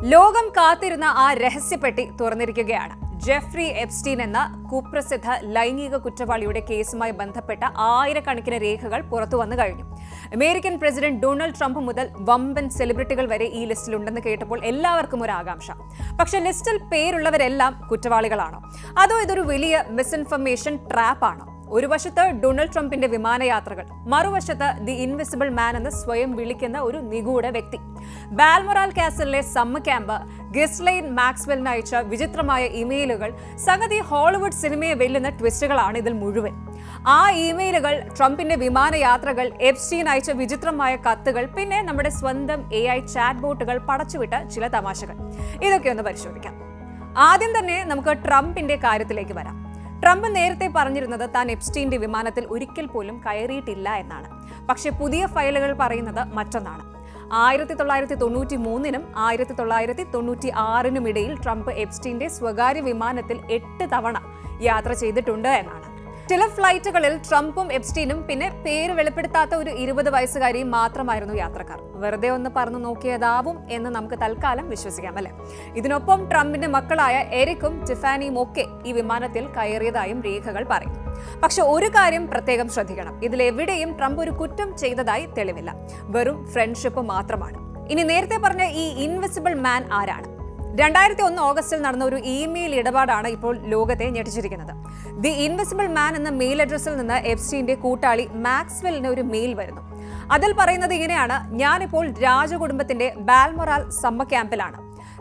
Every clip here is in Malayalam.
ലോകം കാത്തിരുന്ന ആ രഹസ്യപ്പെട്ടി തുറന്നിരിക്കുകയാണ്. ജെഫ്രി എപ്സ്റ്റീൻ എന്ന കുപ്രസിദ്ധ ലൈംഗിക കുറ്റവാളിയുടെ കേസുമായി ബന്ധപ്പെട്ട ആയിരക്കണക്കിന് രേഖകൾ പുറത്തുവന്നു കഴിഞ്ഞു. അമേരിക്കൻ പ്രസിഡന്റ് ഡൊണാൾഡ് ട്രംപ് മുതൽ വമ്പൻ സെലിബ്രിറ്റികൾ വരെ ഈ ലിസ്റ്റിലുണ്ടെന്ന് കേട്ടപ്പോൾ എല്ലാവർക്കും ഒരു ആകാംക്ഷ. പക്ഷേ ലിസ്റ്റിൽ പേരുള്ളവരെല്ലാം കുറ്റവാളികളാണോ, അതോ ഇതൊരു വലിയ മിസ്ഇൻഫർമേഷൻ ട്രാപ്പാണോ? ഒരു വശത്ത് ഡൊണാൾഡ് ട്രംപിന്റെ വിമാനയാത്രകൾ, മറുവശത്ത് ദി ഇൻവിസിബിൾ മാൻ എന്ന് സ്വയം വിളിക്കുന്ന ഒരു നിഗൂഢ വ്യക്തി, ബാൽമൊറാൽ കാസലിലെ സമ്മർ ക്യാമ്പ്, ഗിസ്ലൈൻ മാക്സ്വെലിന് അയച്ച വിചിത്രമായ ഇമെയിലുകൾ, സംഗതി ഹോളിവുഡ് സിനിമയെ വെല്ലുന്ന ട്വിസ്റ്റുകളാണ് ഇതിൽ മുഴുവൻ. ആ ഇമെയിലുകൾ, ട്രംപിന്റെ വിമാനയാത്രകൾ, എപ്സ്റ്റീൻ അയച്ച വിചിത്രമായ കത്തുകൾ, പിന്നെ നമ്മുടെ സ്വന്തം AI ചാറ്റ് ബോട്ടുകൾ പടച്ചുവിട്ട ചില തമാശകൾ, ഇതൊക്കെ ഒന്ന് പരിശോധിക്കാം. ആദ്യം തന്നെ നമുക്ക് ട്രംപിന്റെ കാര്യത്തിലേക്ക് വരാം. ട്രംപ് നേരത്തെ പറഞ്ഞിരുന്നത് താൻ എപ്സ്റ്റീന്റെ വിമാനത്തിൽ ഒരിക്കൽ പോലും കയറിയിട്ടില്ല എന്നാണ്. പക്ഷേ പുതിയ ഫയലുകൾ പറയുന്നത് മറ്റൊന്നാണ്. 1993 1996 ഇടയിൽ ട്രംപ് എപ്സ്റ്റീന്റെ സ്വകാര്യ വിമാനത്തിൽ 8 തവണ യാത്ര ചെയ്തിട്ടുണ്ട് എന്നാണ്. ചില ഫ്ലൈറ്റുകളിൽ ട്രംപും എപ്സ്റ്റീനും പിന്നെ പേര് വെളിപ്പെടുത്താത്ത ഒരു 20 വയസ്സുകാരിയും മാത്രമായിരുന്നു യാത്രക്കാർ. വെറുതെ ഒന്ന് പറഞ്ഞു നോക്കിയതാവും എന്ന് നമുക്ക് തൽക്കാലം വിശ്വസിക്കാം, അല്ലെ? ഇതിനൊപ്പം ട്രംപിന്റെ മക്കളായ എരിക്കും ടിഫാനിയും ഒക്കെ ഈ വിമാനത്തിൽ കയറിയതായും രേഖകൾ പറയും. പക്ഷെ ഒരു കാര്യം പ്രത്യേകം ശ്രദ്ധിക്കണം, ഇതിലെവിടെയും ട്രംപ് ഒരു കുറ്റം ചെയ്തതായി തെളിവില്ല. വെറും ഫ്രണ്ട്ഷിപ്പ് മാത്രമാണ്. ഇനി നേരത്തെ പറഞ്ഞ ഈ ഇൻവിസിബിൾ മാൻ ആരാണ്? 2001 ഓഗസ്റ്റിൽ നടന്ന ഒരു ഇമെയിൽ ഇടപാടാണ് ഇപ്പോൾ ലോകത്തെ ഞെട്ടിച്ചിരിക്കുന്നത്. ദി ഇൻവിസിബിൾ മാൻ എന്ന മെയിൽ അഡ്രസ്സിൽ നിന്ന് എപ്സ്റ്റീന്റെ കൂട്ടാളി മാക്സ്വെലിന് ഒരു മെയിൽ വരുന്നു. അതിൽ പറയുന്നത് ഇങ്ങനെയാണ്: ഞാനിപ്പോൾ രാജകുടുംബത്തിന്റെ ബാൽമൊറാൽ സമ്മർ ക്യാമ്പിലാണ്.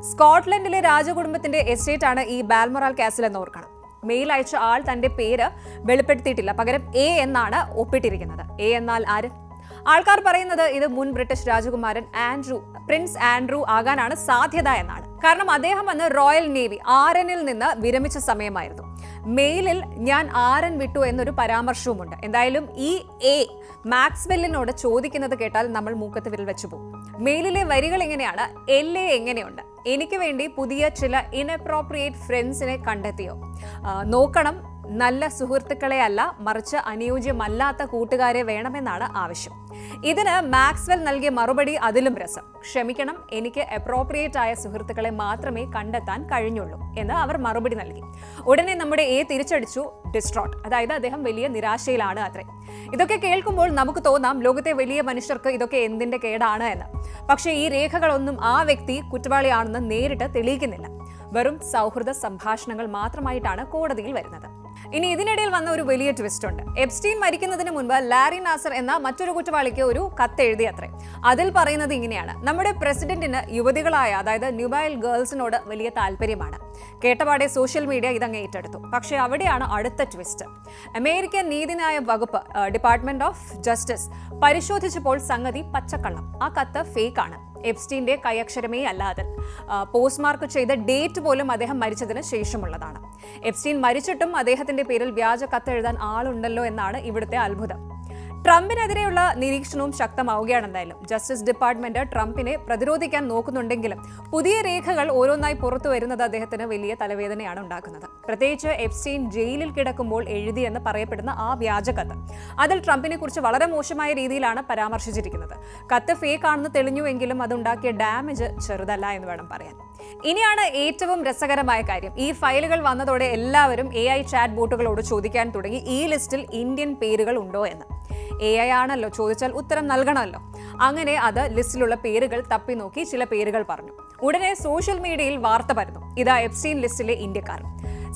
സ്കോട്ട്ലൻഡിലെ രാജകുടുംബത്തിന്റെ എസ്റ്റേറ്റ് ആണ് ഈ ബാൽമൊറാൽ കാസിൽ എന്ന് ഓർക്കണം. മെയിൽ അയച്ച ആൾ തന്റെ പേര് വെളിപ്പെടുത്തിയിട്ടില്ല, പകരം A എന്നാണ് ഒപ്പിട്ടിരിക്കുന്നത്. A എന്നാൽ ആര്? ആൾക്കാർ പറയുന്നത് ഇത് മുൻ ബ്രിട്ടീഷ് രാജകുമാരൻ പ്രിൻസ് ആൻഡ്രൂ ആകാനാണ് സാധ്യത എന്നാണ്. കാരണം അദ്ദേഹം അന്ന് റോയൽ നേവി RNൽ നിന്ന് വിരമിച്ച സമയമായിരുന്നു. മെയിലിൽ ഞാൻ RN വിട്ടു എന്നൊരു പരാമർശവുമുണ്ട്. എന്തായാലും ഈ A മാക്സ്വെല്ലിനോട് ചോദിക്കുന്നത് കേട്ടാൽ നമ്മൾ മൂക്കത്ത് വിരൽ വെച്ചു പോകും. മെയിലിലെ വരികൾ എങ്ങനെയാണ്: LA എങ്ങനെയുണ്ട്? എനിക്ക് വേണ്ടി പുതിയ ചില ഇൻഅപ്രോപ്രിയേറ്റ് ഫ്രണ്ട്സിനെ കണ്ടെത്തിയോ? നോക്കണം, നല്ല സുഹൃത്തുക്കളെ അല്ല, മറിച്ച് അനുയോജ്യമല്ലാത്ത കൂട്ടുകാരെ വേണമെന്നാണ് ആവശ്യം. ഇതിന് മാക്സ്വെൽ നൽകിയ മറുപടി അതിലും രസം: ക്ഷമിക്കണം, എനിക്ക് അപ്രോപ്രിയേറ്റ് ആയ സുഹൃത്തുക്കളെ മാത്രമേ കണ്ടെത്താൻ കഴിഞ്ഞുള്ളൂ എന്ന് അവർ മറുപടി നൽകി. ഉടനെ നമ്മുടെ A തിരിച്ചടിച്ചു, ഡിസ്ട്രോട്ട്, അതായത് അദ്ദേഹം വലിയ നിരാശയിലാണ് അത്രേ. ഇതൊക്കെ കേൾക്കുമ്പോൾ നമുക്ക് തോന്നാം ലോകത്തെ വലിയ മനുഷ്യർക്ക് ഇതൊക്കെ എന്തിന്റെ കേടാണ് എന്ന്. പക്ഷേ ഈ രേഖകളൊന്നും ആ വ്യക്തി കുറ്റവാളിയാണെന്ന് നേരിട്ട് തെളിയിക്കുന്നില്ല. വെറും സൗഹൃദ സംഭാഷണങ്ങൾ മാത്രമായിട്ടാണ് കോടതിയിൽ വരുന്നത്. ഇനി ഇതിനിടയിൽ വന്ന ഒരു വലിയ ട്വിസ്റ്റ് ഉണ്ട്. എപ്സ്റ്റീൻ മരിക്കുന്നതിന് മുൻപ് ലാരി നാസർ എന്ന മറ്റൊരു കുറ്റവാളിക്ക് ഒരു കത്ത് എഴുതിയത്രേ. അതിൽ പറയുന്നത് ഇങ്ങനെയാണ്: നമ്മുടെ പ്രസിഡന്റിന് യുവതികളായ, അതായത് ന്യൂബൈൽ ഗേൾസിനോട് വലിയ താല്പര്യമാണ്. കേട്ടപാടെ സോഷ്യൽ മീഡിയ ഇതങ്ങ് ഏറ്റെടുത്തു. പക്ഷേ അവിടെയാണ് അടുത്ത ട്വിസ്റ്റ്. അമേരിക്കൻ നീതിന്യായ വകുപ്പ് ഡിപ്പാർട്ട്മെന്റ് ഓഫ് ജസ്റ്റിസ് പരിശോധിച്ചപ്പോൾ സംഗതി പച്ചക്കള്ളം. ആ കത്ത് ഫേക്ക് ആണ്. എപ്സ്റ്റീന്റെ കൈയക്ഷരമേ അല്ലാതെ പോസ്റ്റ് മാർക്ക് ചെയ്ത ഡേറ്റ് പോലും അദ്ദേഹം മരിച്ചതിന് ശേഷമുള്ളതാണ്. എപ്സ്റ്റീൻ മരിച്ചിട്ടും അദ്ദേഹത്തിന്റെ പേരിൽ വ്യാജ കത്ത് എഴുതാൻ ആളുണ്ടല്ലോ എന്നാണ് ഇവിടുത്തെ അത്ഭുതം. ട്രംപിനെതിരെയുള്ള നിരീക്ഷണവും ശക്തമാവുകയാണ്. എന്തായാലും ജസ്റ്റിസ് ഡിപ്പാർട്ട്മെന്റ് ട്രംപിനെ പ്രതിരോധിക്കാൻ നോക്കുന്നുണ്ടെങ്കിലും പുതിയ രേഖകൾ ഓരോന്നായി പുറത്തു വരുന്നത് അദ്ദേഹത്തിന് വലിയ തലവേദനയാണ് ഉണ്ടാക്കുന്നത്. പ്രത്യേകിച്ച് എപ്സ്റ്റീൻ ജയിലിൽ കിടക്കുമ്പോൾ എഴുതിയെന്ന് പറയപ്പെടുന്ന ആ വ്യാജ കത്ത്. അതിൽ ട്രംപിനെ കുറിച്ച് വളരെ മോശമായ രീതിയിലാണ് പരാമർശിച്ചിരിക്കുന്നത്. കത്ത് ഫേക്ക് ആണെന്ന് തെളിഞ്ഞുവെങ്കിലും അതുണ്ടാക്കിയ ഡാമേജ് ചെറുതല്ല എന്ന് വേണം പറയാൻ. ഇനിയാണ് ഏറ്റവും രസകരമായ കാര്യം. ഈ ഫയലുകൾ വന്നതോടെ എല്ലാവരും AI ചാറ്റ് ബോട്ടുകളോട് ചോദിക്കാൻ തുടങ്ങി, ഈ ലിസ്റ്റിൽ ഇന്ത്യൻ പേരുകൾ ഉണ്ടോ എന്ന്. AI ആണല്ലോ, ചോദിച്ചാൽ ഉത്തരം നൽകണമല്ലോ. അങ്ങനെ അത് ലിസ്റ്റിലുള്ള പേരുകൾ തപ്പി നോക്കി ചില പേരുകൾ പറഞ്ഞു. ഉടനെ സോഷ്യൽ മീഡിയയിൽ വാർത്ത പരന്നു: ഇതാ എപ്സ്റ്റീൻ ലിസ്റ്റിലെ ഇന്ത്യക്കാർ.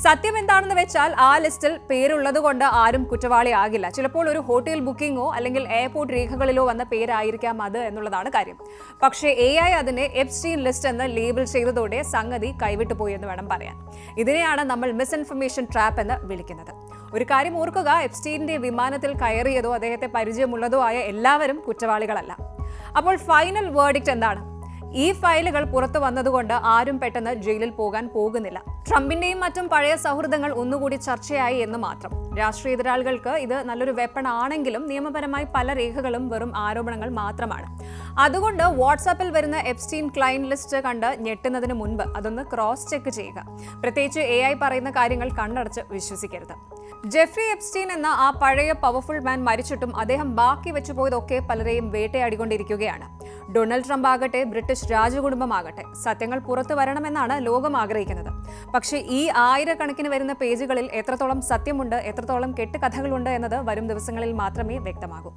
സത്യം എന്താണെന്ന് വെച്ചാൽ ആ ലിസ്റ്റിൽ പേരുള്ളത് കൊണ്ട് ആരും കുറ്റവാളിയാകില്ല. ചിലപ്പോൾ ഒരു ഹോട്ടൽ ബുക്കിങ്ങോ അല്ലെങ്കിൽ എയർപോർട്ട് രേഖകളിലോ വന്ന പേരായിരിക്കാം അത് എന്നുള്ളതാണ് കാര്യം. പക്ഷേ AI അതിനെ എപ്സ്റ്റീൻ ലിസ്റ്റ് എന്ന് ലേബിൾ ചെയ്തതോടെ സംഗതി കൈവിട്ടു പോയി എന്ന് വേണം പറയാൻ. ഇതിനെയാണ് നമ്മൾ മിസ്ഇൻഫർമേഷൻ ട്രാപ്പ് എന്ന് വിളിക്കുന്നത്. ഒരു കാര്യം ഓർക്കുക, എപ്സ്റ്റീന്റെ വിമാനത്തിൽ കയറിയതോ അദ്ദേഹത്തെ പരിചയമുള്ളതോ ആയ എല്ലാവരും കുറ്റവാളികളല്ല. അപ്പോൾ ഫൈനൽ വേർഡിക്റ്റ് എന്താണ്? ഈ ഫയലുകൾ പുറത്തു വന്നതുകൊണ്ട് ആരും പെട്ടെന്ന് ജയിലിൽ പോകാൻ പോകുന്നില്ല. ട്രംപിന്റെയും മറ്റും പഴയ സൗഹൃദങ്ങൾ ഒന്നുകൂടി ചർച്ചയായി എന്ന് മാത്രം. രാഷ്ട്രീയ എതിരാളികൾക്ക് ഇത് നല്ലൊരു വെപ്പൺ ആണെങ്കിലും നിയമപരമായി പല രേഖകളും വെറും ആരോപണങ്ങൾ മാത്രമാണ്. അതുകൊണ്ട് വാട്സാപ്പിൽ വരുന്ന എപ്സ്റ്റീൻ ക്ലയന്റ് ലിസ്റ്റ് കണ്ട് ഞെട്ടുന്നതിന് മുൻപ് അതൊന്ന് ക്രോസ് ചെക്ക് ചെയ്യുക. പ്രത്യേകിച്ച് AI പറയുന്ന കാര്യങ്ങൾ കണ്ണടച്ച് വിശ്വസിക്കരുത്. ജെഫ്രി എപ്സ്റ്റീൻ എന്ന ആ പഴയ പവർഫുൾ മാൻ മരിച്ചിട്ടും അദ്ദേഹം ബാക്കി വെച്ചുപോയതൊക്കെ പലരെയും വേട്ടയാടിക്കൊണ്ടിരിക്കുകയാണ്. ഡൊണാൾഡ് ട്രംപ് ആകട്ടെ, ബ്രിട്ടീഷ് രാജകുടുംബമാകട്ടെ, സത്യങ്ങൾ പുറത്തു വരണമെന്നാണ് ലോകം ആഗ്രഹിക്കുന്നത്. പക്ഷേ ഈ ആയിരക്കണക്കിന് വരുന്ന പേജുകളിൽ എത്രത്തോളം സത്യമുണ്ട്, എത്രത്തോളം കെട്ടുകഥകളുണ്ട് എന്നത് വരും ദിവസങ്ങളിൽ മാത്രമേ വ്യക്തമാകൂ.